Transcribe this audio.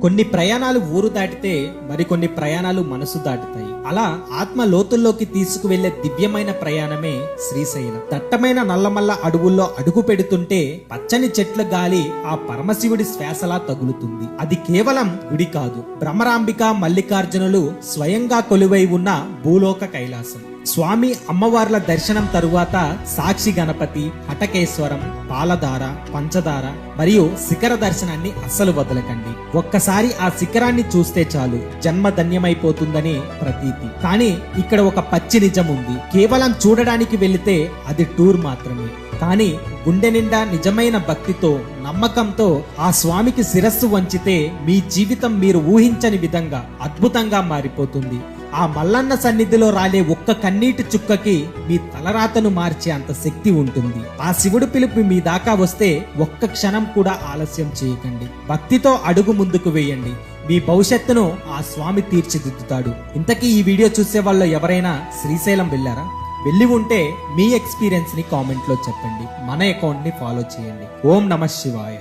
కొన్ని ప్రయాణాలు ఊరు దాటితే మరికొన్ని ప్రయాణాలు మనసు దాటుతాయి. అలా ఆత్మ లోతుల్లోకి తీసుకువెళ్లే దివ్యమైన ప్రయాణమే శ్రీశైలం. దట్టమైన నల్లమల్ల అడవుల్లో అడుగు పెడుతుంటే పచ్చని చెట్ల గాలి ఆ పరమశివుడి శ్వాసలా తగులుతుంది. అది కేవలం గుడి కాదు, భ్రమరాంబిక మల్లికార్జునులు స్వయంగా కొలువై ఉన్న భూలోక కైలాసం. స్వామి అమ్మవార్ల దర్శనం తరువాత సాక్షి గణపతి, హటకేశ్వరం, పాలధార, పంచదార మరియు శిఖర దర్శనాన్ని అస్సలు వదలకండి. ఒక్కసారి ఆ శిఖరాన్ని చూస్తే చాలు జన్మ ధన్యమైపోతుందని ప్రతీతి. కానీ ఇక్కడ ఒక పచ్చి నిజం ఉంది. కేవలం చూడడానికి వెళితే అది టూర్ మాత్రమే. కానీ గుండె నిండా నిజమైన భక్తితో, నమ్మకంతో ఆ స్వామికి శిరస్సు వంచితే మీ జీవితం మీరు ఊహించని విధంగా అద్భుతంగా మారిపోతుంది. ఆ మల్లన్న సన్నిధిలో రాలే ఒక్క కన్నీటి చుక్కకి మీ తలరాతను మార్చే అంత శక్తి ఉంటుంది. ఆ శివుడు పిలుపు మీ దాకా వస్తే ఒక్క క్షణం కూడా ఆలస్యం చేయకండి. భక్తితో అడుగు ముందుకు వేయండి. మీ భవిష్యత్తును ఆ స్వామి తీర్చిదిద్దుతాడు. ఇంతకీ ఈ వీడియో చూసే వాళ్ళు ఎవరైనా శ్రీశైలం వెళ్ళారా? వెళ్ళి ఉంటే మీ ఎక్స్పీరియన్స్ ని కామెంట్ లో చెప్పండి. మన అకౌంట్ ని ఫాలో చేయండి. ఓం నమః శివాయ.